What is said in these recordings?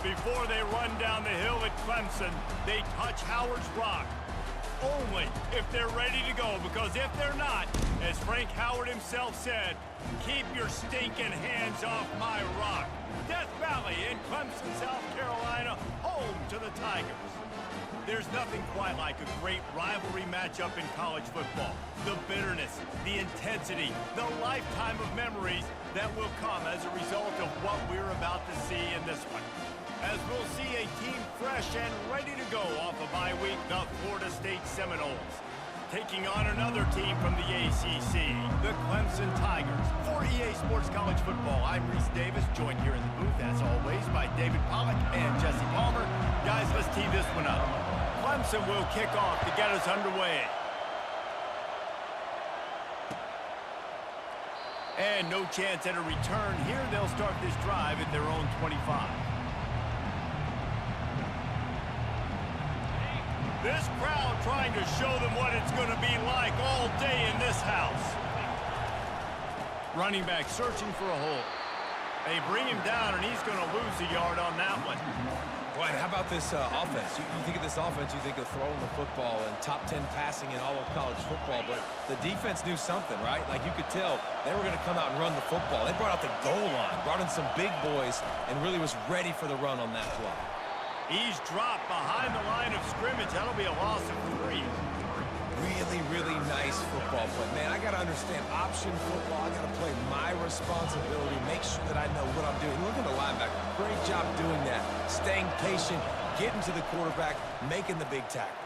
Before they run down the hill at Clemson, they touch Howard's rock. Only if they're ready to go, because if they're not, as Frank Howard himself said, keep your stinking hands off my rock. Death Valley in Clemson, South Carolina, home to the Tigers. There's nothing quite like a great rivalry matchup in college football. The bitterness, the intensity, the lifetime of memories that will come as a result of what we're about to see in this one. As we'll see a team fresh and ready to go off a bye week, the Florida State Seminoles. Taking on another team from the ACC, the Clemson Tigers. For EA Sports College Football, I'm Reese Davis, joined here in the booth, as always, by David Pollack and Jesse Palmer. Guys, let's tee this one up. Clemson will kick off to get us underway. And no chance at a return here. They'll start this drive at their own 25. This crowd trying to show them what it's going to be like all day in this house. Running back searching for a hole. They bring him down, and he's going to lose a yard on that one. Boy, how about this offense? You think of this offense, you think of throwing the football and top 10 passing in all of college football, but the defense knew something, right? Like you could tell they were going to come out and run the football. They brought out the goal line, brought in some big boys, and really was ready for the run on that play. He's dropped behind the line of scrimmage. That'll be a loss of 3. Really, really nice football play. Man, I got to understand option football. I got to play my responsibility, make sure that I know what I'm doing. Look at the linebacker. Great job doing that. Staying patient, getting to the quarterback, making the big tackle.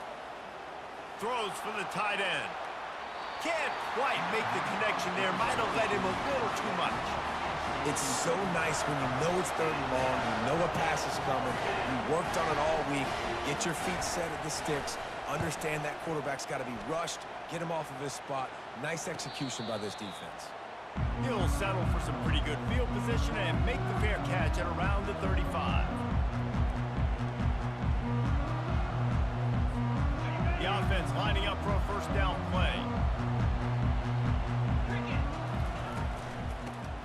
Throws for the tight end. Can't quite make the connection there. Might have led him a little too much. It's so nice when you know it's third and long, you know a pass is coming, you worked on it all week, get your feet set at the sticks, understand that quarterback's got to be rushed, get him off of his spot. Nice execution by this defense. He'll settle for some pretty good field position and make the fair catch at around the 35. The offense lining up for a first down play.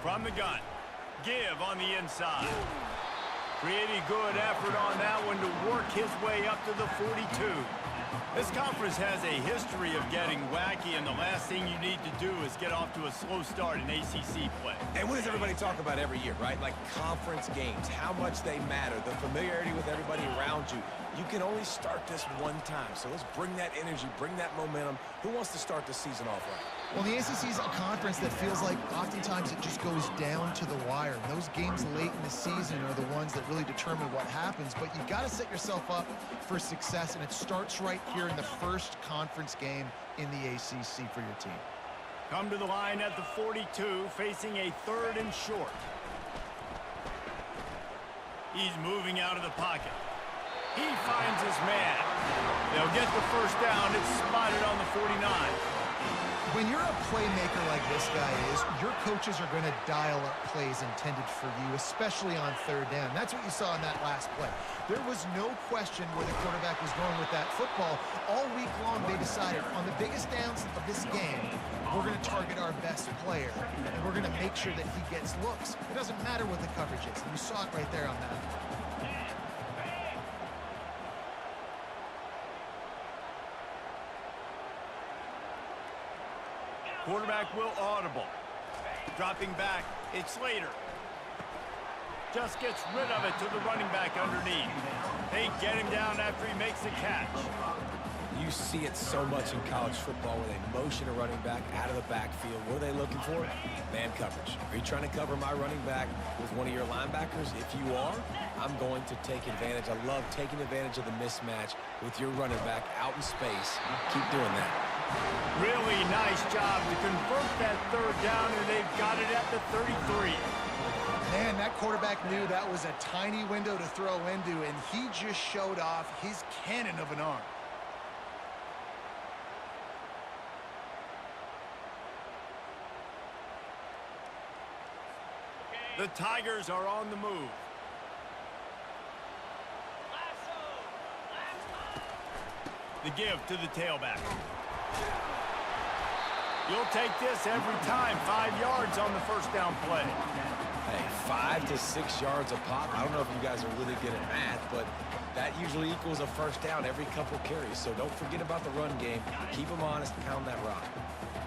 From the gun, give on the inside. Pretty good effort on that one to work his way up to the 42. This conference has a history of getting wacky, and the last thing you need to do is get off to a slow start in ACC play. And what does everybody talk about every year, right? Like conference games, how much they matter, the familiarity with everybody around you. You can only start this one time, so let's bring that energy, bring that momentum. Who wants to start the season off right? Well, the ACC is a conference that feels like oftentimes it just goes down to the wire. And those games late in the season are the ones that really determine what happens. But you've got to set yourself up for success, and it starts right here in the first conference game in the ACC for your team. Come to the line at the 42, facing a 3rd and short. He's moving out of the pocket. He finds his man. They'll get the first down. It's spotted on the 49. When you're a playmaker like this guy is, your coaches are going to dial up plays intended for you, especially on 3rd down. That's what you saw in that last play. There was no question where the quarterback was going with that football. All week long, they decided on the biggest downs of this game, we're going to target our best player, and we're going to make sure that he gets looks. It doesn't matter what the coverage is, and you saw it right there on that. Quarterback will audible. Dropping back, it's Slater. Just gets rid of it to the running back underneath. They get him down after he makes the catch. You see it so much in college football where they motion a running back out of the backfield. What are they looking for? Man coverage. Are you trying to cover my running back with one of your linebackers? If you are, I'm going to take advantage. I love taking advantage of the mismatch with your running back out in space. Keep doing that. Really nice job to convert that 3rd down, and they've got it at the 33. Man, that quarterback knew that was a tiny window to throw into, and he just showed off his cannon of an arm. The Tigers are on the move. The give to the tailback. You'll take this every time. 5 yards on the first down play. Hey, 5 to 6 yards a pop. I don't know if you guys are really good at math, but that usually equals a first down every couple carries. So don't forget about the run game. Keep them honest, pound that rock.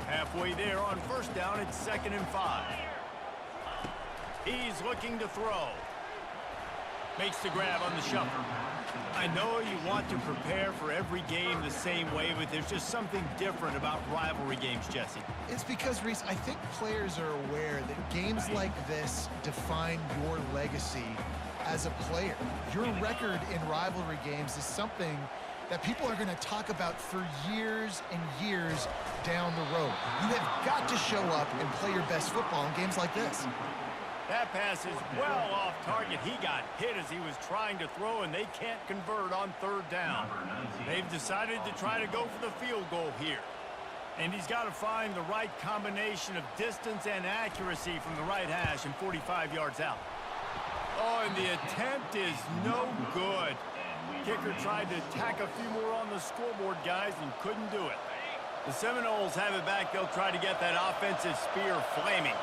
Halfway there on first down, it's 2nd and 5. He's looking to throw. Makes the grab on the shuffle. I know you want to prepare for every game the same way, but there's just something different about rivalry games, Jesse. It's because, Reese, I think players are aware that games like this define your legacy as a player. Your record in rivalry games is something that people are going to talk about for years and years down the road. You have got to show up and play your best football in games like this. That pass is well off target. He got hit as he was trying to throw, and they can't convert on 3rd down. They've decided to try to go for the field goal here. And he's got to find the right combination of distance and accuracy from the right hash and 45 yards out. Oh, and the attempt is no good. Kicker tried to tack a few more on the scoreboard, guys, and couldn't do it. The Seminoles have it back. They'll try to get that offensive spear flaming.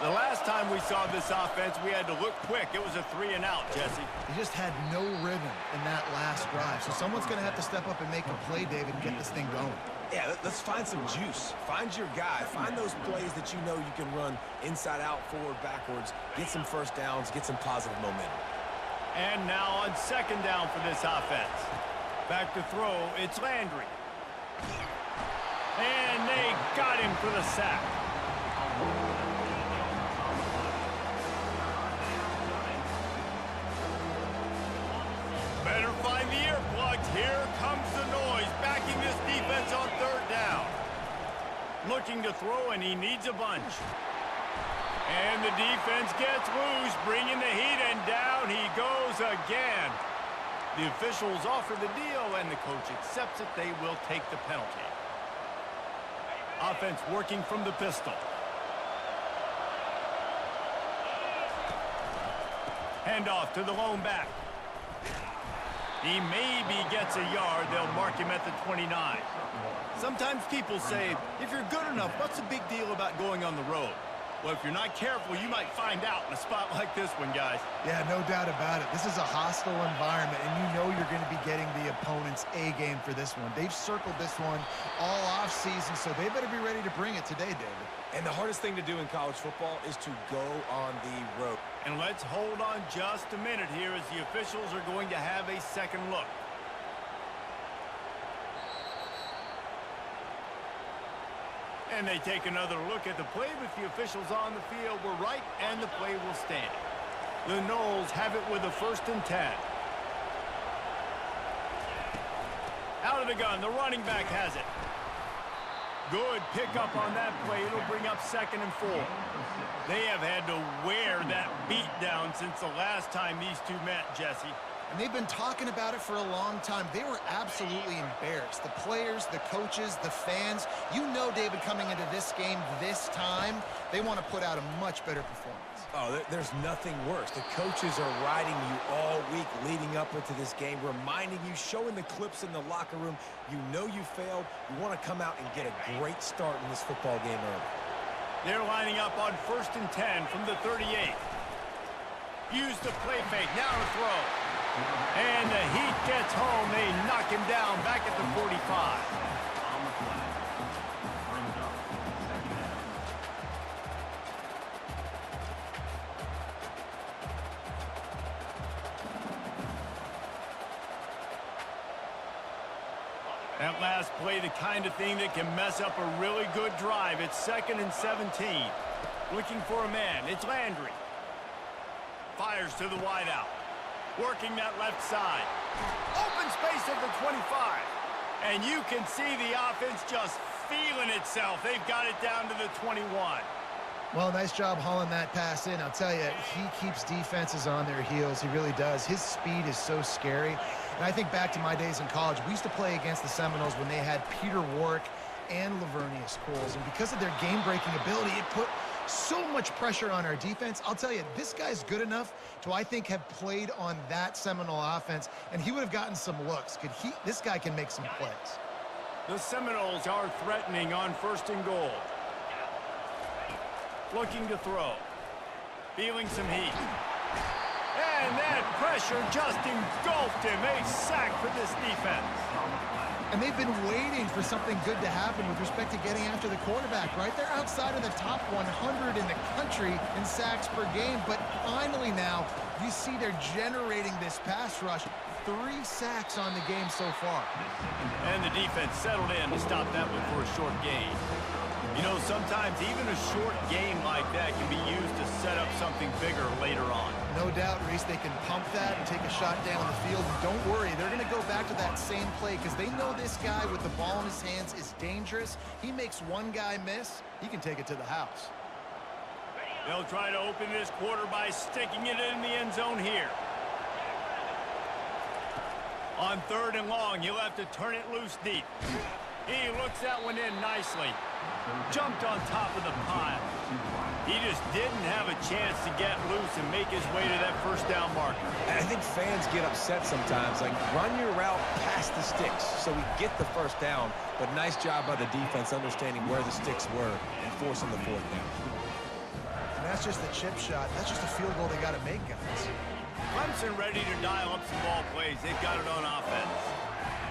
The last time we saw this offense, we had to look quick. It was a 3-and-out, Jesse. He just had no rhythm in that last drive. So someone's going to have to step up and make a play, David, and get this thing going. Yeah, let's find some juice. Find your guy. Find those plays that you know you can run inside out, forward, backwards. Get some first downs. Get some positive momentum. And now on 2nd down for this offense. Back to throw, it's Landry. And they got him for the sack. Better find the earplugs. Here comes the noise, backing this defense on 3rd down. Looking to throw, and he needs a bunch. And the defense gets loose, bringing the heat, and down he goes again. The officials offer the deal, and the coach accepts it. They will take the penalty. Offense working from the pistol. Handoff to the lone back. He maybe gets a yard. They'll mark him at the 29. Sometimes people say, if you're good enough, what's the big deal about going on the road? Well, if you're not careful, you might find out in a spot like this one, guys. Yeah, no doubt about it. This is a hostile environment, and you know you're going to be getting the opponent's A game for this one. They've circled this one all offseason, so they better be ready to bring it today, David. And the hardest thing to do in college football is to go on the road. And let's hold on just a minute here as the officials are going to have a second look. And they take another look at the play, but the officials on the field were right, and the play will stand. The Noles have it with a 1st and 10. Out of the gun, the running back has it. Good pickup on that play. It'll bring up 2nd and 4. They have had to wear that beat down since the last time these two met, Jesse. And they've been talking about it for a long time. They were absolutely embarrassed. The players, the coaches, the fans. You know, David, coming into this game this time, they want to put out a much better performance. Oh, there's nothing worse. The coaches are riding you all week leading up into this game, reminding you, showing the clips in the locker room. You know you failed. You want to come out and get a great start in this football game early. They're lining up on 1st and 10 from the 38. Use the play fake. Now to throw. And the heat gets home. They knock him down back at the 45. That last play, the kind of thing that can mess up a really good drive. It's 2nd and 17. Looking for a man. It's Landry. Fires to the wideout. Working that left side. Open space at the 25. And you can see the offense just feeling itself. They've got it down to the 21. Well, nice job hauling that pass in. I'll tell you, he keeps defenses on their heels. He really does. His speed is so scary. And I think back to my days in college. We used to play against the Seminoles when they had Peter Warwick and Lavernius Coles. And because of their game-breaking ability, it put so much pressure on our defense. I'll tell you, this guy's good enough to, I think, have played on that Seminole offense, and he would have gotten some looks. This guy can make some plays. The Seminoles are threatening on 1st and goal. Looking to throw. feeling some heat. And that pressure just engulfed him. A sack for this defense. And they've been waiting for something good to happen with respect to getting after the quarterback, right? They're outside of the top 100 in the country in sacks per game, but finally now you see they're generating this pass rush. 3 sacks on the game so far. And the defense settled in to stop that one for a short gain. You know, sometimes even a short game like that can be used to set up something bigger later on. No doubt, Reese, they can pump that and take a shot down the field. And don't worry, they're going to go back to that same play because they know this guy with the ball in his hands is dangerous. He makes one guy miss, he can take it to the house. They'll try to open this quarter by sticking it in the end zone here. On 3rd and long, he'll have to turn it loose deep. He looks that one in nicely. Jumped on top of the pile. He just didn't have a chance to get loose and make his way to that first down marker. And I think fans get upset sometimes. Like, run your route past the sticks so we get the first down. But nice job by the defense understanding where the sticks were and forcing the 4th down. And that's just the chip shot. That's just a field goal they got to make, guys. Clemson ready to dial up some ball plays. They've got it on offense.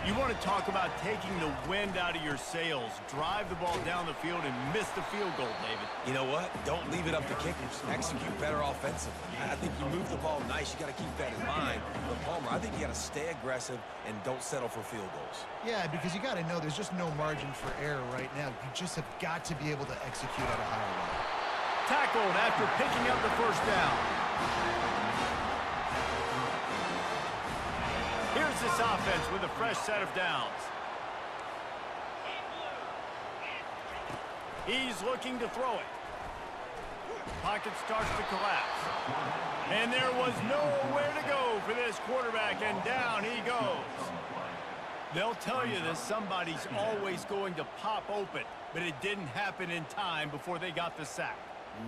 You want to talk about taking the wind out of your sails. Drive the ball down the field and miss the field goal, David. You know what? Don't leave it up to kickers. Execute better offensively. I think you move the ball nice. You got to keep that in mind. But Palmer, I think you got to stay aggressive and don't settle for field goals. Yeah, because you got to know there's just no margin for error right now. You just have got to be able to execute at a higher level. Tackled after picking up the first down. Here's this offense with a fresh set of downs. He's looking to throw it. Pocket starts to collapse. And there was nowhere to go for this quarterback, and down he goes. They'll tell you that somebody's always going to pop open, but it didn't happen in time before they got the sack.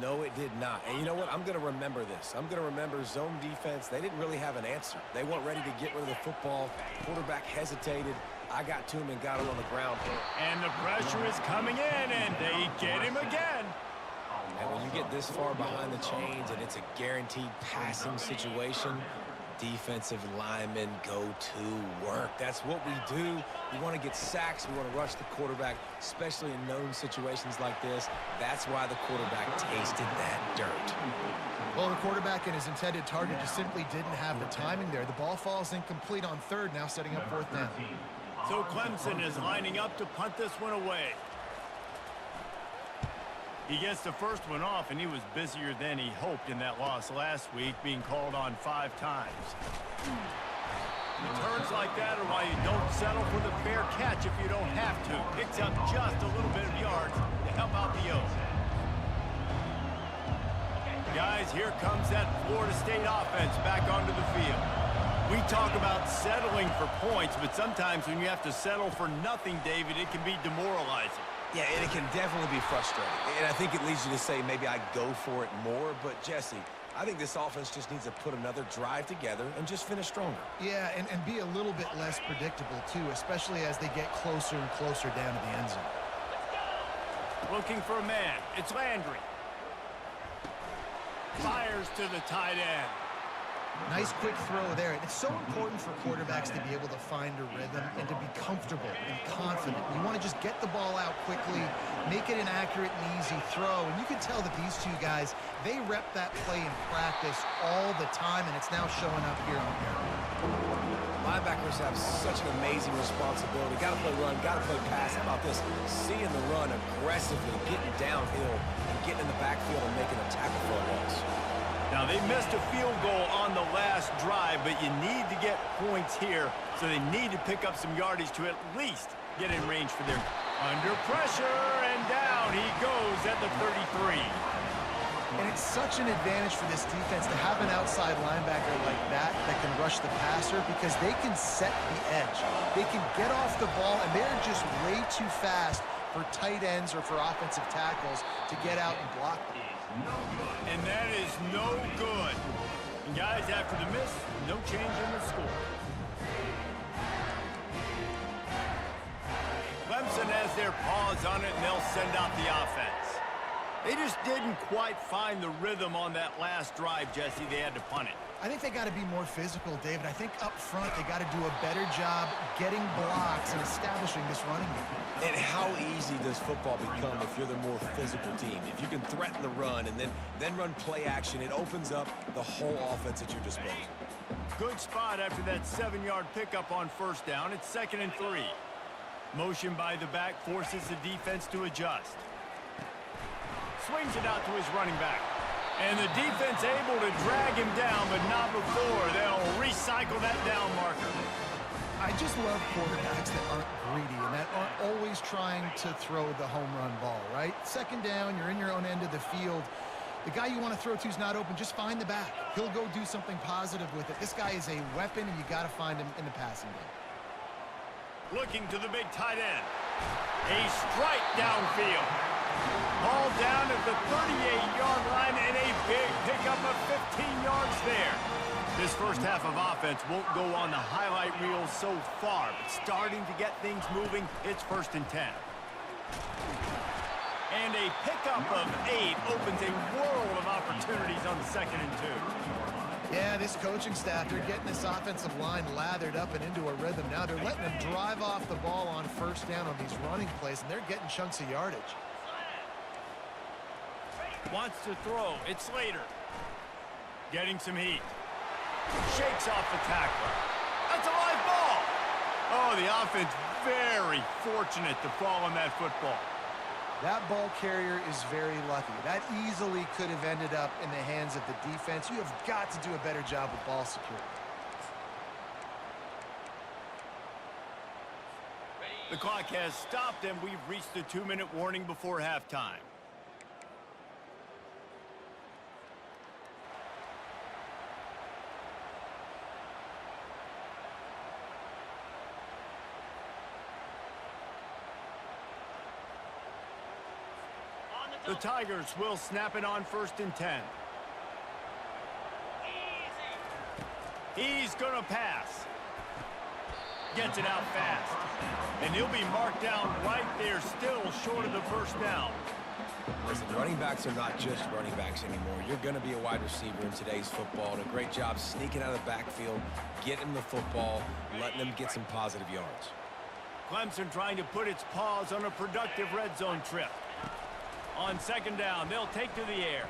No, it did not. And you know what? I'm going to remember this. I'm going to remember zone defense. They didn't really have an answer. They weren't ready to get rid of the football. Quarterback hesitated. I got to him and got him on the ground. And the pressure is coming in, and they get him again. And when you get this far behind the chains and it's a guaranteed passing situation, defensive linemen go to work. That's what we do. We want to get sacks. We want to rush the quarterback, especially in known situations like this. That's why the quarterback tasted that dirt. Well, the quarterback and his intended target just simply didn't have the timing there. The ball falls incomplete on 3rd, now setting up 4th down. So Clemson is lining up to punt this one away. He gets the first one off, and he was busier than he hoped in that loss last week, being called on 5 times. Returns like that are why you don't settle for the fair catch if you don't have to. Picks up just a little bit of yards to help out the O's. Guys, here comes that Florida State offense back onto the field. We talk about settling for points, but sometimes when you have to settle for nothing, David, it can be demoralizing. Yeah, and it can definitely be frustrating. And I think it leads you to say maybe I go for it more. But, Jesse, I think this offense just needs to put another drive together and just finish stronger. Yeah, and be a little bit less predictable, too, especially as they get closer and closer down to the end zone. Looking for a man. It's Landry. Fires to the tight end. Nice quick throw there. It's so important for quarterbacks to be able to find a rhythm and to be comfortable and confident. You want to just get the ball out quickly, make it an accurate and easy throw. And you can tell that these two guys, they rep that play in practice all the time, and it's now showing up here on here. Linebackers have such an amazing responsibility. Got to play run, got to play pass. How about this? Seeing the run aggressively, getting downhill, and getting in the backfield and making a tackle for a loss. Now, they missed a field goal on the last drive, but you need to get points here, so they need to pick up some yardage to at least get in range for their... Under pressure, and down he goes at the 33. And it's such an advantage for this defense to have an outside linebacker like that can rush the passer because they can set the edge. They can get off the ball, and they're just way too fast for tight ends or for offensive tackles to get out and block them. And that is no good. And guys, after the miss, no change in the score. Clemson has their paws on it, and they'll send out the offense. They just didn't quite find the rhythm on that last drive, Jesse. They had to punt it. I think they got to be more physical, David. I think up front they got to do a better job getting blocks and establishing this running game. And how easy does football become if you're the more physical team? If you can threaten the run and then run play action, it opens up the whole offense at your disposal. Good spot after that 7-yard pickup on first down. It's 2nd and 3. Motion by the back forces the defense to adjust. Swings it out to his running back. And the defense able to drag him down, but not before they'll recycle that down marker. I just love quarterbacks that aren't greedy and that aren't always trying to throw the home run ball, right? 2nd down, you're in your own end of the field. The guy you want to throw to is not open. Just find the back. He'll go do something positive with it. This guy is a weapon, and you got to find him in the passing game. Looking to the big tight end. A strike downfield. Ball down at the 38-yard line and a big pickup of 15 yards there. This first half of offense won't go on the highlight reel so far, but starting to get things moving, it's 1st and 10. And a pickup of 8 opens a world of opportunities on the 2nd and 2. Yeah, this coaching staff, they're getting this offensive line lathered up and into a rhythm. Now they're letting them drive off the ball on first down on these running plays, and they're getting chunks of yardage. Wants to throw. It's Slater. Getting some heat. Shakes off the tackler. That's a live ball. Oh, the offense very fortunate to fall on that football. That ball carrier is very lucky. That easily could have ended up in the hands of the defense. You have got to do a better job with ball security. The clock has stopped, and we've reached the 2-minute warning before halftime. The Tigers will snap it on 1st and 10. He's going to pass. Gets it out fast. And he'll be marked down right there, still short of the first down. Listen, running backs are not just running backs anymore. You're going to be a wide receiver in today's football. And a great job sneaking out of the backfield, getting the football, letting them get some positive yards. Clemson trying to put its paws on a productive red zone trip. On 2nd down, they'll take to the air.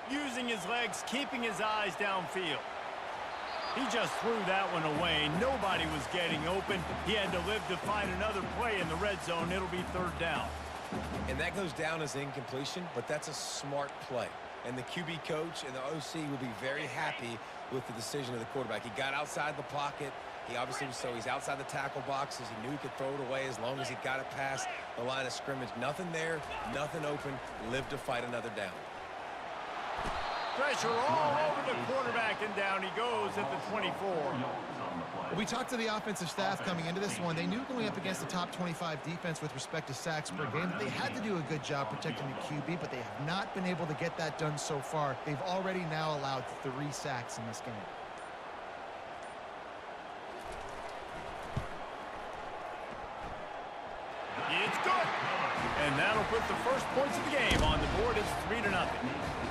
Using his legs, keeping his eyes downfield. He just threw that one away. Nobody was getting open. He had to live to find another play in the red zone. It'll be 3rd down. And that goes down as incompletion, but that's a smart play. And the QB coach and the OC will be very happy with the decision of the quarterback. He got outside the pocket. He obviously was, so he's outside the tackle boxes. He knew he could throw it away as long as he got it past the line of scrimmage. Nothing there, nothing open. Lived to fight another down. Pressure all over the quarterback, and down he goes at the 24. We talked to the offensive staff coming into this one. They knew going up against the top 25 defense with respect to sacks per game that they had to do a good job protecting the QB, but they have not been able to get that done so far. They've already now allowed 3 sacks in this game. It's good. And that'll put the first points of the game on the board. It's 3-0.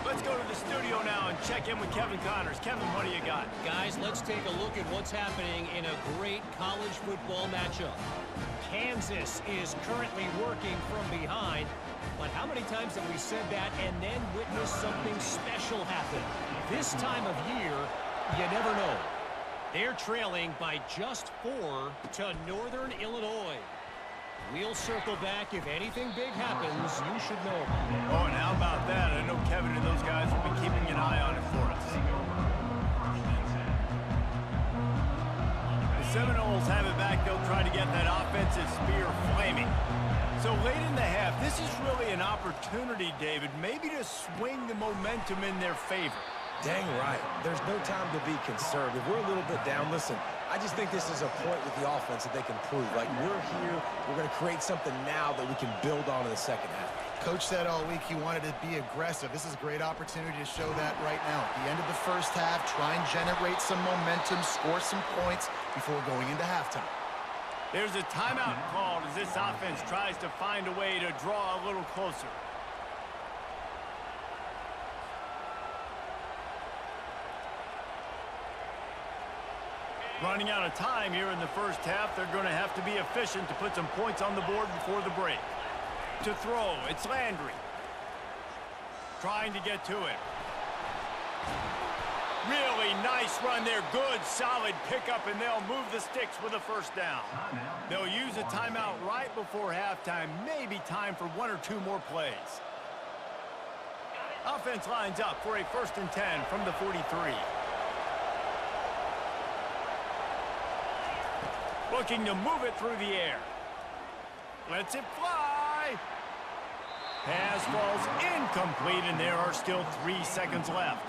Let's go to the studio now and check in with Kevin Connors. Kevin, what do you got? Guys, let's take a look at what's happening in a great college football matchup. Kansas is currently working from behind, but how many times have we said that and then witnessed something special happen? This time of year, you never know. They're trailing by just 4 to Northern Illinois. We'll circle back. If anything big happens, you should know about it. Oh, and how about that? I know Kevin and those guys will be keeping an eye on it for us. The Seminoles have it back. They'll try to get that offensive spear flaming. So late in the half, this is really an opportunity, David, maybe to swing the momentum in their favor. Dang right. There's no time to be conservative. We're a little bit down. Listen, I just think this is a point with the offense that they can prove. Like, we're here, we're going to create something now that we can build on in the second half. Coach said all week he wanted to be aggressive. This is a great opportunity to show that right now. At the end of the first half, try and generate some momentum, score some points before going into halftime. There's a timeout called as this offense tries to find a way to draw a little closer. Running out of time here in the first half, they're going to have to be efficient to put some points on the board before the break. To throw, it's Landry. Trying to get to it. Really nice run there. Good, solid pickup, and they'll move the sticks with a first down. They'll use a timeout right before halftime. Maybe time for 1 or 2 more plays. Offense lines up for a 1st and 10 from the 43. Looking to move it through the air. Lets it fly. Pass falls incomplete, and there are still 3 seconds left.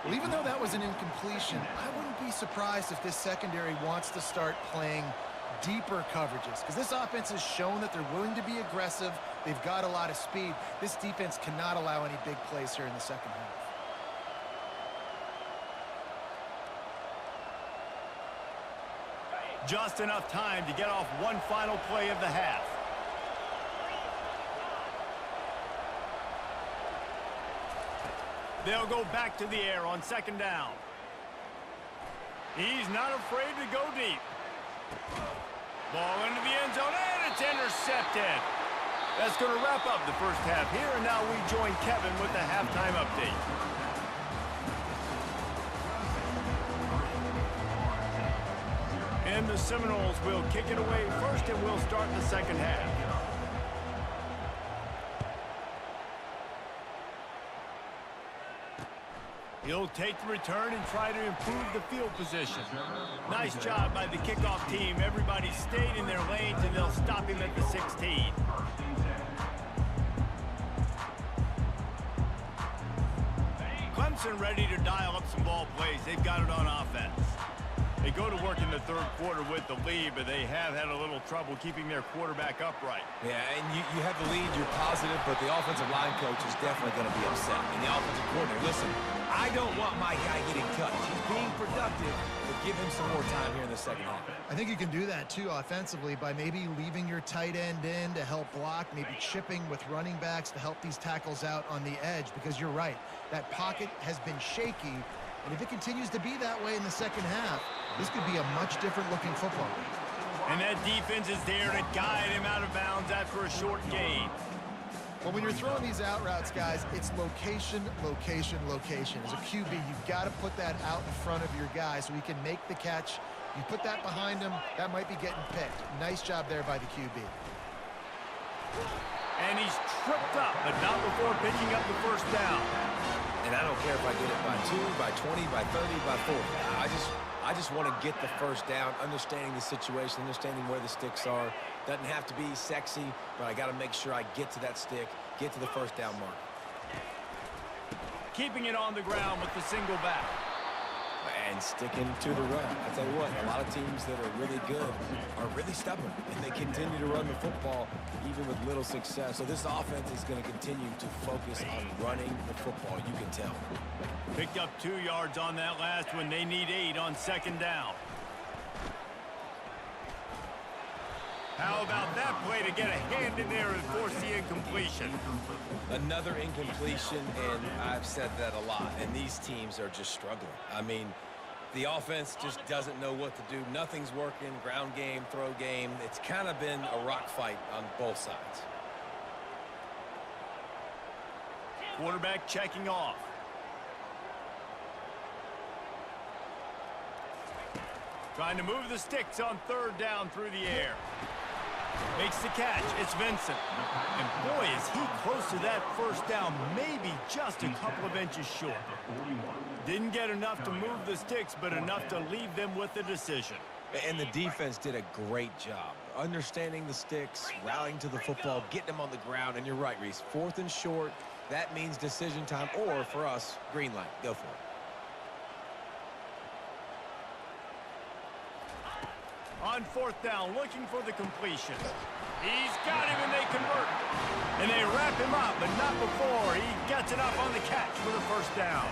Well, even though that was an incompletion, I wouldn't be surprised if this secondary wants to start playing deeper coverages, because this offense has shown that they're willing to be aggressive. They've got a lot of speed. This defense cannot allow any big plays here in the second half. Just enough time to get off one final play of the half. They'll go back to the air on 2nd down. He's not afraid to go deep. Ball into the end zone, and it's intercepted. That's going to wrap up the first half here, and now we join Kevin with the halftime update. And the Seminoles will kick it away first, and we'll start the second half. He'll take the return and try to improve the field position. Nice job by the kickoff team. Everybody stayed in their lanes, and they'll stop him at the 16. Clemson ready to dial up some ball plays. They've got it on offense. They go to work in the 3rd quarter with the lead, but they have had a little trouble keeping their quarterback upright. Yeah, and you have the lead, you're positive, but the offensive line coach is definitely going to be upset. And the offensive coordinator, listen, I don't want my guy getting cut. He's being productive, but give him some more time here in the second half. I think you can do that, too, offensively, by maybe leaving your tight end in to help block, maybe chipping with running backs to help these tackles out on the edge, because you're right. That pocket has been shaky, and if it continues to be that way in the second half, this could be a much different looking football game. And that defense is there to guide him out of bounds after a short gain. Well, when you're throwing these out routes, guys, it's location, location, location. As a QB, you've got to put that out in front of your guy so he can make the catch. You put that behind him, that might be getting picked. Nice job there by the QB. And he's tripped up, but not before picking up the first down. And I don't care if I get it by 2, by 20, by 30, by 40. I just want to get the first down, understanding the situation, understanding where the sticks are. Doesn't have to be sexy, but I got to make sure I get to that stick, get to the first down mark. Keeping it on the ground with the single back. And sticking to the run. I tell you what, a lot of teams that are really good are really stubborn, and they continue to run the football even with little success. So this offense is going to continue to focus on running the football, you can tell. Picked up 2 yards on that last one. They need 8 on 2nd down. How about that play to get a hand in there and force the incompletion? Another incompletion, and I've said that a lot, and these teams are just struggling. I mean, the offense just doesn't know what to do. Nothing's working, ground game, throw game. It's kind of been a rock fight on both sides. Quarterback checking off. Trying to move the sticks on 3rd down through the air. Makes the catch. It's Vincent. And boy, is he close to that first down, maybe just a couple of inches short. Didn't get enough to move the sticks, but enough to leave them with the decision. And the defense did a great job. Understanding the sticks, rallying to the football, getting them on the ground. And you're right, Reese. 4th and short, that means decision time. Or, for us, green light. Go for it. On 4th down, looking for the completion. He's got him, and they convert. And they wrap him up, but not before he gets it up on the catch for the first down.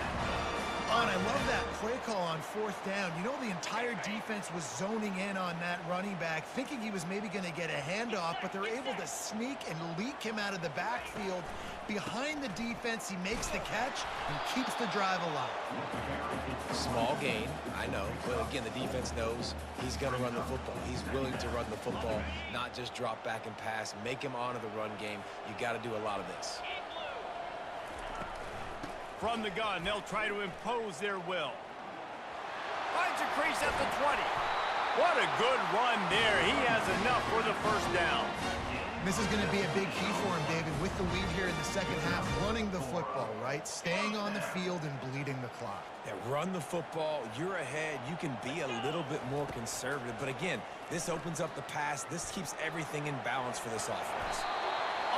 Oh, and I love that play call on 4th down. You know, the entire defense was zoning in on that running back, thinking he was maybe going to get a handoff, but they're able to sneak and leak him out of the backfield behind the defense. He makes the catch and keeps the drive alive. Small gain, I know, but again, the defense knows he's going to run the football. He's willing to run the football, not just drop back and pass, make him honor the run game. You got to do a lot of this. From the gun, they'll try to impose their will. Finds a crease at the 20. What a good run there. He has enough for the first down. This is going to be a big key for him, David, with the lead here in the second half, running the football, right? Staying on the field and bleeding the clock. Yeah, run the football. You're ahead. You can be a little bit more conservative. But again, this opens up the pass. This keeps everything in balance for this offense.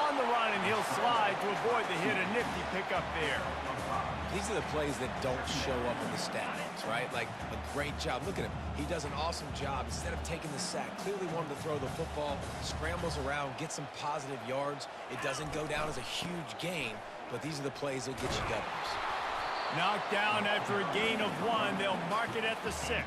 On the run, and he'll slide to avoid the hit. A nifty pickup there. These are the plays that don't show up in the stat books, right? Like a great job. Look at him. He does an awesome job. Instead of taking the sack, clearly wanted to throw the football, scrambles around, get some positive yards. It doesn't go down as a huge gain, but these are the plays that get you W's. Knocked down after a gain of 1. They'll mark it at the 6.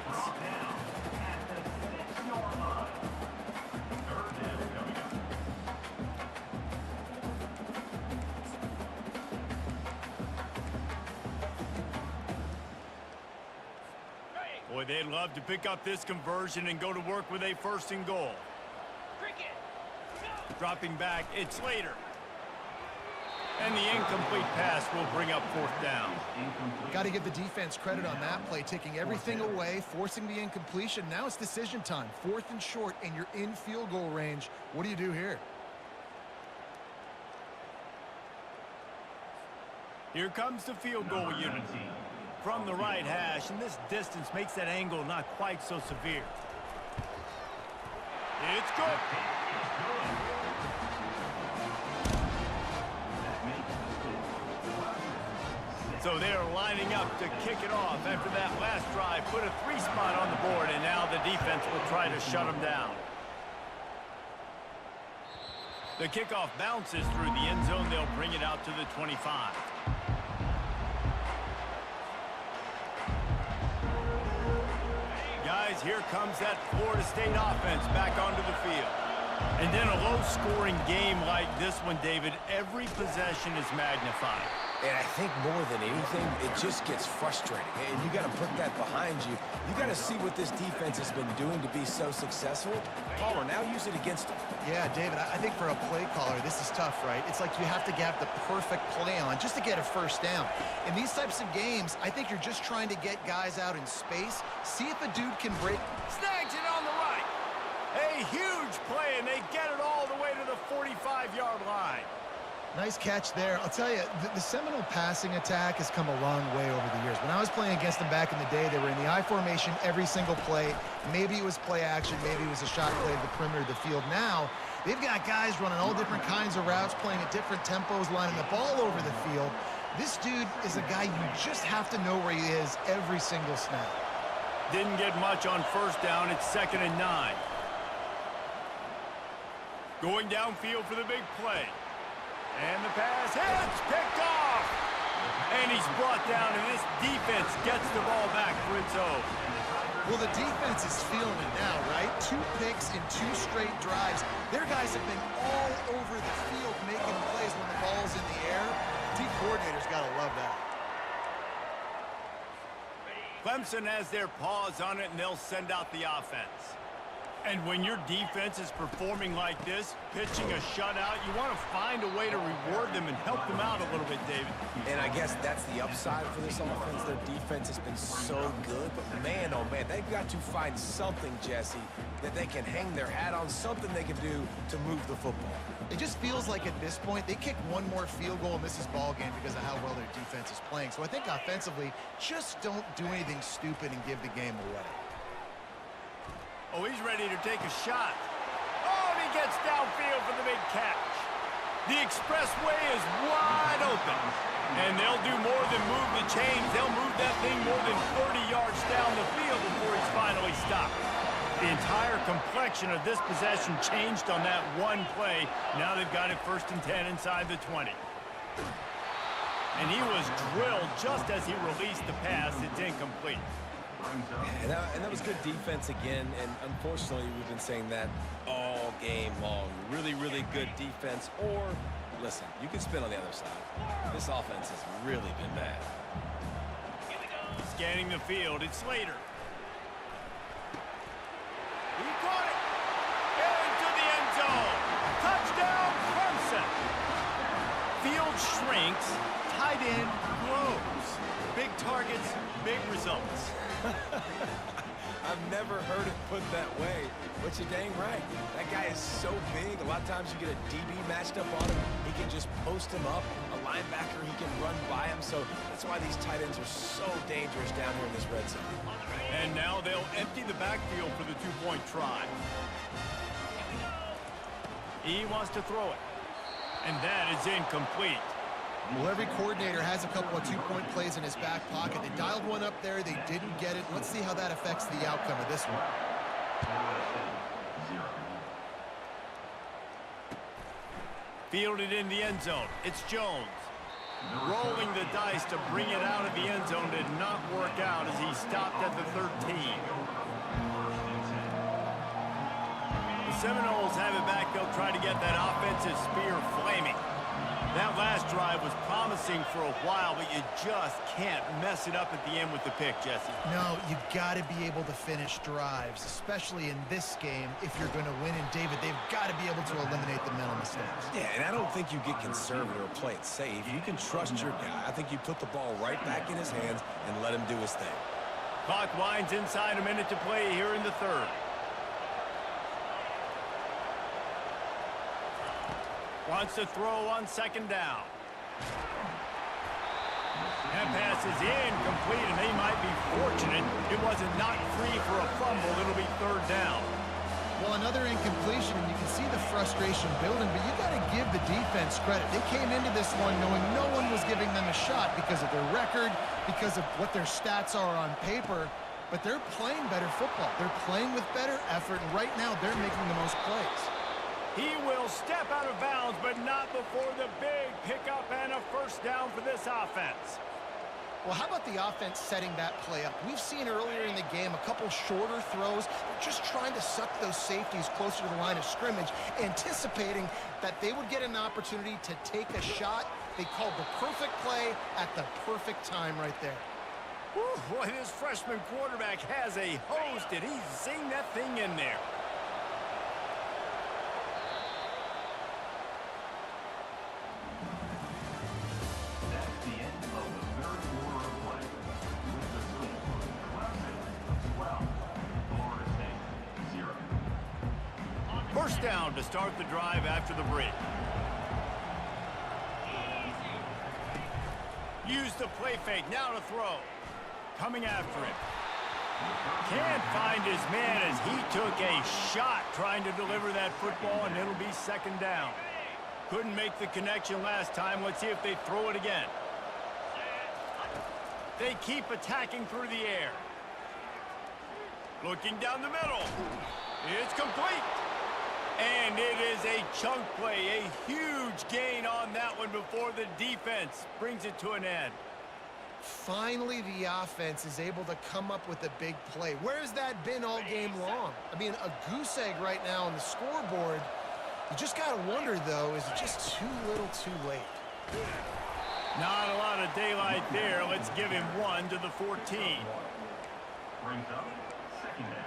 Boy, they'd love to pick up this conversion and go to work with a 1st and goal. Dropping back, it's Slater. And the incomplete pass will bring up 4th down. Got to give the defense credit on that play, taking everything away, forcing the incompletion. Now it's decision time. 4th and short, and you're in field goal range. What do you do here? Here comes the field goal unit. From the right hash, and this distance makes that angle not quite so severe. It's good. So they are lining up to kick it off after that last drive. Put a 3 spot on the board, and now the defense will try to shut them down. The kickoff bounces through the end zone. They'll bring it out to the 25. Guys, here comes that Florida State offense back onto the field. And in a low-scoring game like this one, David, every possession is magnified. And I think more than anything, it just gets frustrating. And you got to put that behind you. You got to see what this defense has been doing to be so successful. Caller, now use it against them. Yeah, David, I think for a play caller, this is tough, right? It's like you have to have the perfect play on just to get a 1st down. In these types of games, I think you're just trying to get guys out in space, see if a dude can break. Snags it on the right. A huge play, and they get it all the way to the 45-yard line. Nice catch there. I'll tell you, the Seminole passing attack has come a long way over the years. When I was playing against them back in the day, they were in the I formation every single play. Maybe it was play action, maybe it was a shot play to the perimeter of the field. Now, they've got guys running all different kinds of routes, playing at different tempos, lining the ball over the field. This dude is a guy you just have to know where he is every single snap. Didn't get much on 1st down. It's 2nd and 9. Going downfield for the big play. And the pass hits, picked off. And he's brought down, and this defense gets the ball back for its own. Well, the defense is feeling it now, right? 2 picks in 2 straight drives. Their guys have been all over the field making plays when the ball's in the air. Team coordinators got to love that. Clemson has their paws on it, and they'll send out the offense. And when your defense is performing like this, pitching a shutout, you want to find a way to reward them and help them out a little bit, David. And I guess that's the upside for this offense. Their defense has been so good, but man, oh man, they've got to find something, Jesse, that they can hang their hat on, something they can do to move the football. It just feels like at this point, they kick one more field goal and this is ball game because of how well their defense is playing. So I think offensively, just don't do anything stupid and give the game away. Oh, he's ready to take a shot. Oh, and he gets downfield for the big catch. The expressway is wide open. And they'll do more than move the chains. They'll move that thing more than 30 yards down the field before he's finally stopped. The entire complexion of this possession changed on that one play. Now they've got it 1st and 10 inside the 20. And he was drilled just as he released the pass. It's incomplete. And that was good defense again, and unfortunately we've been saying that all game long. Really, really good defense or Listen, you can spin on the other side. This offense has really been bad. Scanning the field, it's Slater. He caught it! Into the end zone! Touchdown, Clemson! Field shrinks, tight end grows. Big targets, big results. I've never heard it put that way, but you're dang right. That guy is so big. A lot of times you get a DB matched up on him. He can just post him up. A linebacker, he can run by him. So that's why these tight ends are so dangerous down here in this red zone. And now they'll empty the backfield for the two-point try. He wants to throw it. And that is incomplete. Well, every coordinator has a couple of two-point plays in his back pocket. They dialed one up there. They didn't get it. Let's see how that affects the outcome of this one. Fielded in the end zone. It's Jones. Rolling the dice to bring it out of the end zone did not work out as he stopped at the 13. The Seminoles have it back. They'll try to get that offensive spear flaming. That last drive was promising for a while, but you just can't mess it up at the end with the pick, Jesse. No, you got to be able to finish drives, especially in this game. If you're going to win, and David, they've got to be able to eliminate the mental mistakes. Yeah, and I don't think you get conservative or play it safe. You can trust your guy. I think you put the ball right back in his hands and let him do his thing. Clock winds inside a minute to play here in the third. Wants to throw on second down. That pass is incomplete, and they might be fortunate it wasn't knocked free for a fumble. It'll be third down. Well, another incompletion, and you can see the frustration building, but you got to give the defense credit. They came into this one knowing no one was giving them a shot because of their record, because of what their stats are on paper, but they're playing better football. They're playing with better effort, and right now they're making the most plays. He will step out of bounds, but not before the big pickup and a first down for this offense. Well, how about the offense setting that play up? We've seen earlier in the game a couple shorter throws. They're just trying to suck those safeties closer to the line of scrimmage, anticipating that they would get an opportunity to take a shot. They called the perfect play at the perfect time right there. Whew, boy, this freshman quarterback has a hose. Did he zing that thing in there? First down to start the drive after the break. Use the play fake, now to throw. Coming after him. Can't find his man as he took a shot trying to deliver that football, and it'll be second down. Couldn't make the connection last time. Let's see if they throw it again. They keep attacking through the air. Looking down the middle. It's complete. And it is a chunk play, a huge gain on that one before the defense brings it to an end. Finally, the offense is able to come up with a big play. Where's that been all game long? I mean, a goose egg right now on the scoreboard. You just got to wonder, though, is it just too little too late? Not a lot of daylight there. Let's give him one to the 14. Brings up second down.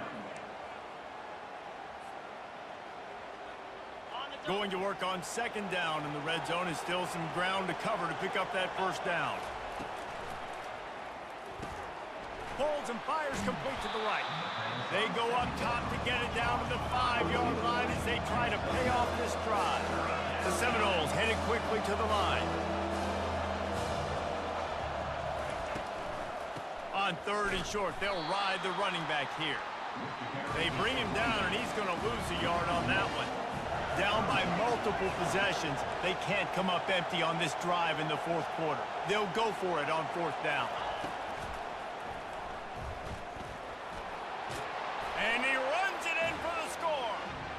Going to work on second down in the red zone. Is still some ground to cover to pick up that first down. Pulls and fires complete to the right. They go up top to get it down to the 5-yard line as they try to pay off this drive. The Seminoles headed quickly to the line. On third and short, they'll ride the running back here. They bring him down, and he's going to lose a yard on that one. Down by multiple possessions, they can't come up empty on this drive in the fourth quarter. They'll go for it on fourth down. And he runs it in for the score.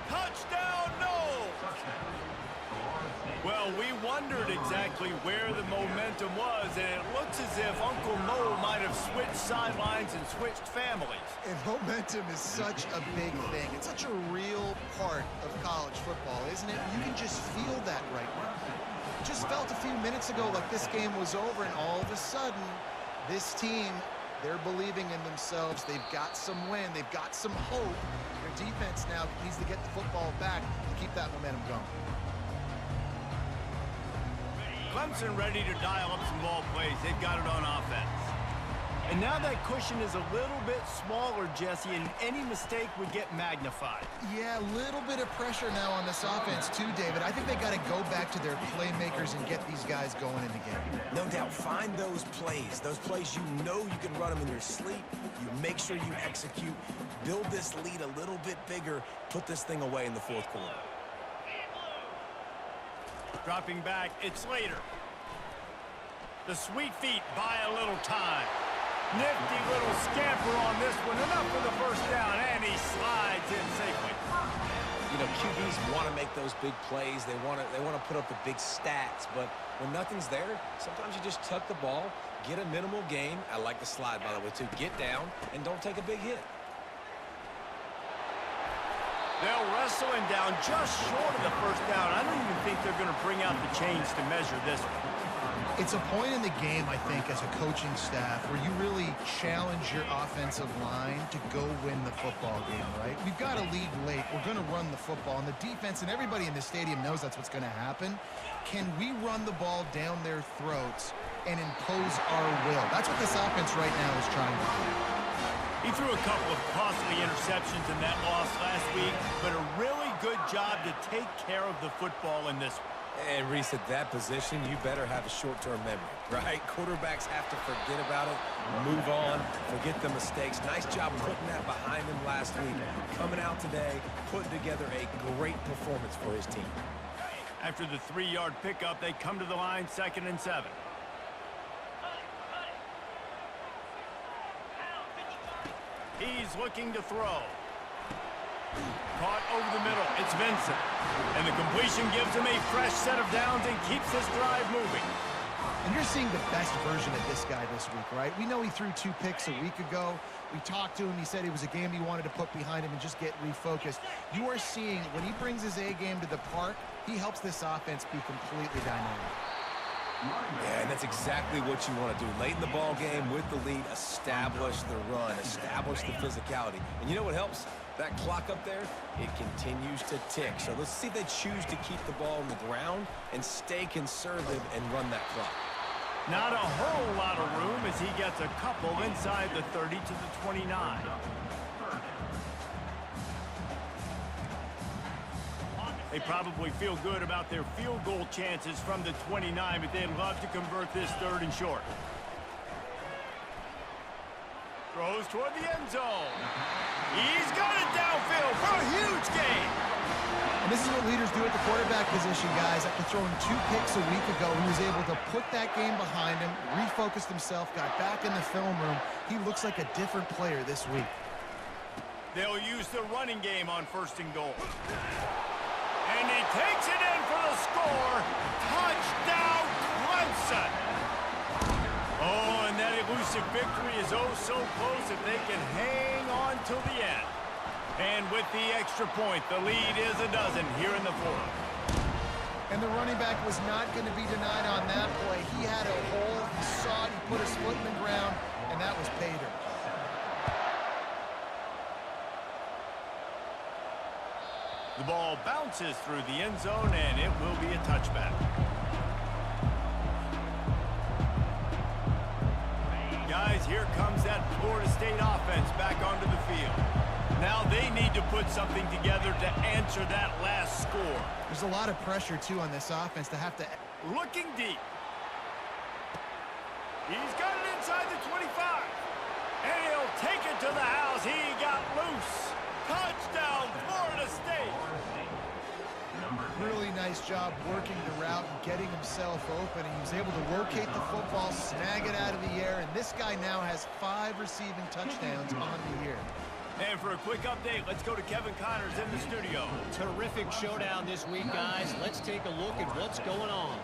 Touchdown, no! Well, we wondered exactly where the momentum was, and it looks as if Uncle Mo might have switched sidelines and switched families. And momentum is such a big thing. It's such a real part of college football, isn't it? You can just feel that right now. Just felt a few minutes ago like this game was over, and all of a sudden, this team, they're believing in themselves. They've got some wind. They've got some hope. Their defense now needs to get the football back to keep that momentum going. Clemson ready to dial up some ball plays. They've got it on offense. And now that cushion is a little bit smaller, Jesse, and any mistake would get magnified. Yeah, a little bit of pressure now on this offense too, David. I think they got to go back to their playmakers and get these guys going in the game. No doubt, find those plays you know you can run them in your sleep. You make sure you execute, build this lead a little bit bigger, put this thing away in the fourth quarter. Dropping back, it's Slater. The sweet feet buy a little time. Nifty little scamper on this one. Enough for the first down, and he slides in safely. You know, QBs want to make those big plays. They want to put up the big stats. But when nothing's there, sometimes you just tuck the ball, get a minimal gain. I like the slide, by the way, too. Get down and don't take a big hit. They'll wrestle him down just short of the first down. I don't even think they're going to bring out the chains to measure this one. It's a point in the game, I think, as a coaching staff where you really challenge your offensive line to go win the football game, right? We've got a lead late. We're going to run the football, and the defense and everybody in the stadium knows that's what's going to happen. Can we run the ball down their throats and impose our will? That's what this offense right now is trying to do. He threw a couple of costly interceptions in that loss last week, but a really good job to take care of the football in this one. And Reese, at that position, you better have a short-term memory, right? Quarterbacks have to forget about it, move on, forget the mistakes. Nice job putting that behind him last week. Coming out today, putting together a great performance for his team. After the 3-yard pickup, they come to the line, 2nd and 7. He's looking to throw. Caught over the middle. It's Vincent. And the completion gives him a fresh set of downs and keeps this drive moving. And you're seeing the best version of this guy this week, right? We know he threw 2 picks a week ago. We talked to him. He said it was a game he wanted to put behind him and just get refocused. You are seeing when he brings his A game to the park, he helps this offense be completely dynamic. Yeah, and that's exactly what you want to do. Late in the ball game with the lead, establish the run, establish the physicality. And you know what helps? That clock up there, it continues to tick. So let's see if they choose to keep the ball on the ground and stay conservative and run that clock. Not a whole lot of room as he gets a couple inside the 30 to the 29. They probably feel good about their field goal chances from the 29, but they'd love to convert this 3rd and short. Throws toward the end zone. He's got it downfield for a huge gain. And this is what leaders do at the quarterback position, guys. After throwing 2 picks a week ago, he was able to put that game behind him, refocused himself, got back in the film room. He looks like a different player this week. They'll use the running game on 1st and goal. And he takes it in for the score. Touchdown, Clemson. Oh, and that elusive victory is oh so close if they can hang on till the end. And with the extra point, the lead is a dozen here in the 4th. And the running back was not going to be denied on that play. He had a hole, he saw it, he put his foot in the ground, and that was pay dirt. The ball bounces through the end zone, and it will be a touchback. Guys, here comes that Florida State offense back onto the field. Now they need to put something together to answer that last score. There's a lot of pressure, too, on this offense to have to... Looking deep. He's got it inside the 25. And he'll take it to the house. He got loose. Touchdown, Florida State. Really nice job working the route and getting himself open. He was able to locate the football, snag it out of the air, and this guy now has 5 receiving touchdowns on the year. And for a quick update, let's go to Kevin Connors in the studio. Terrific showdown this week, guys. Let's take a look at what's going on.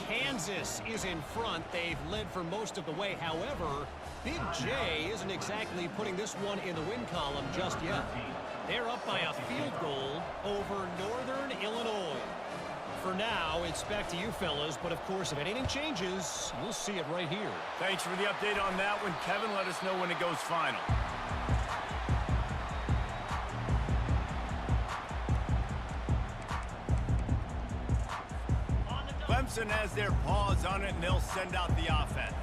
Kansas is in front. They've led for most of the way. However, Big J isn't exactly putting this one in the win column just yet. They're up by a field goal over Northern Illinois. For now, it's back to you fellas, but of course, if anything changes, we'll see it right here. Thanks for the update on that one, Kevin. Let us know when it goes final. Clemson has their paws on it, and they'll send out the offense.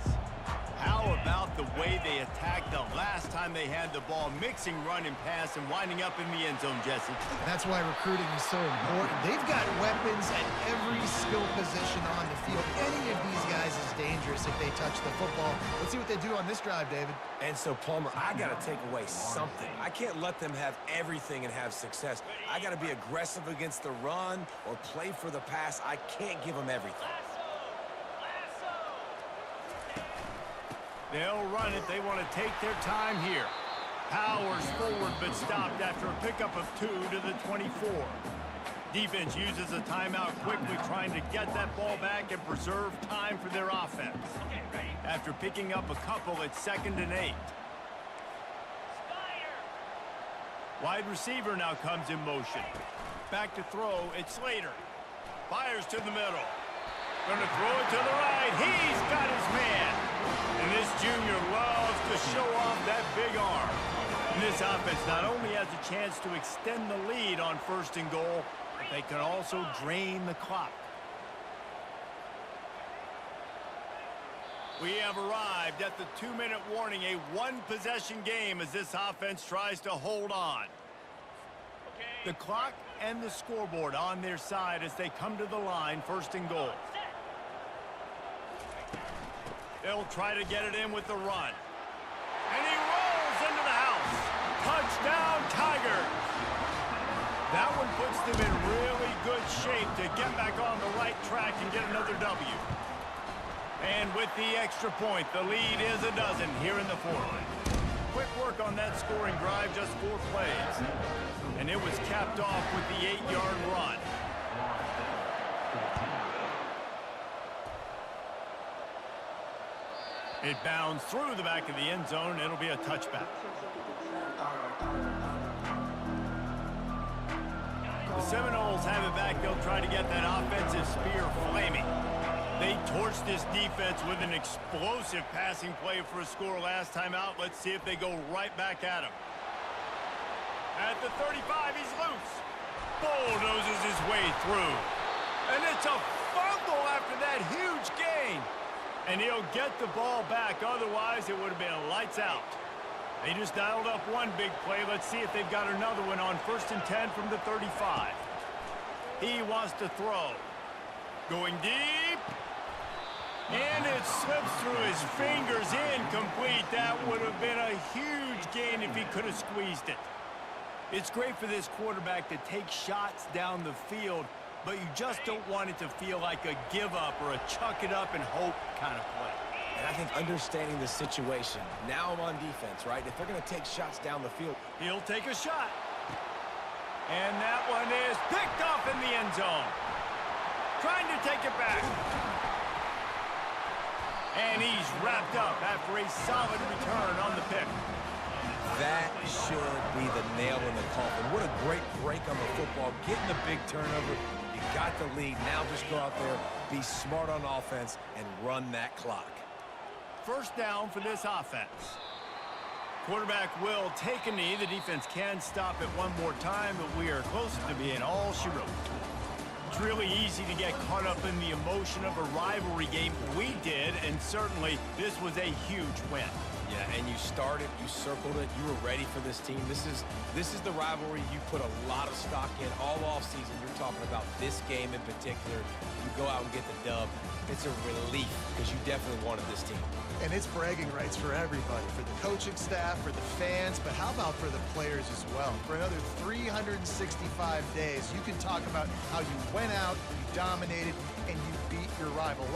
How about the way they attacked the last time they had the ball, mixing run and pass and winding up in the end zone, Jesse? That's why recruiting is so important. They've got weapons at every skill position on the field. Any of these guys is dangerous if they touch the football. Let's see what they do on this drive, David. And so, Palmer, I got to take away something. I can't let them have everything and have success. I got to be aggressive against the run or play for the pass. I can't give them everything. They'll run it. They want to take their time here. Powers forward, but stopped after a pickup of 2 to the 24. Defense uses a timeout quickly, trying to get that ball back and preserve time for their offense. After picking up a couple, it's 2nd and 8. Wide receiver now comes in motion. Back to throw, it's Slater. Fires to the middle. Going to throw it to the right. He's got his man. And this junior loves to show off that big arm. And this offense not only has a chance to extend the lead on 1st and goal, but they can also drain the clock. We have arrived at the 2-minute warning, a one-possession game as this offense tries to hold on. The clock and the scoreboard on their side as they come to the line, 1st and goal. They'll try to get it in with the run. And he rolls into the house. Touchdown, Tigers. That one puts them in really good shape to get back on the right track and get another W. And with the extra point, the lead is a dozen here in the 4th. Quick work on that scoring drive, just 4 plays. And it was capped off with the 8-yard run. It bounds through the back of the end zone. It'll be a touchback. The Seminoles have it back. They'll try to get that offensive spear flaming. They torched this defense with an explosive passing play for a score last time out. Let's see if they go right back at him. At the 35, he's loose. Bulldozes his way through. And it's a fumble after that huge gain. And he'll get the ball back. Otherwise, it would have been lights out. They just dialed up one big play. Let's see if they've got another one on 1st and 10 from the 35. He wants to throw. Going deep. And it slips through his fingers, incomplete. That would have been a huge gain if he could have squeezed it. It's great for this quarterback to take shots down the field, but you just don't want it to feel like a give-up or a chuck-it-up and hope kind of play. And I think understanding the situation, now I'm on defense, right? If they're going to take shots down the field. He'll take a shot. And that one is picked off in the end zone. Trying to take it back. And he's wrapped up after a solid return on the pick. That should be the nail in the coffin. What a great break on the football. Getting the big turnover. You got the lead. Now just go out there, be smart on offense, and run that clock. 1st down for this offense. Quarterback will take a knee. The defense can stop it one more time, but we are close to being all she wrote. It's really easy to get caught up in the emotion of a rivalry game. We did, and certainly this was a huge win. Yeah, and you started, you circled it, you were ready for this team. This is the rivalry you put a lot of stock in all offseason. You're talking about this game in particular. You go out and get the dub. It's a relief because you definitely wanted this team. And it's bragging rights for everybody, for the coaching staff, for the fans, but how about for the players as well? For another 365 days, you can talk about how you went out, you dominated, and you beat your rival.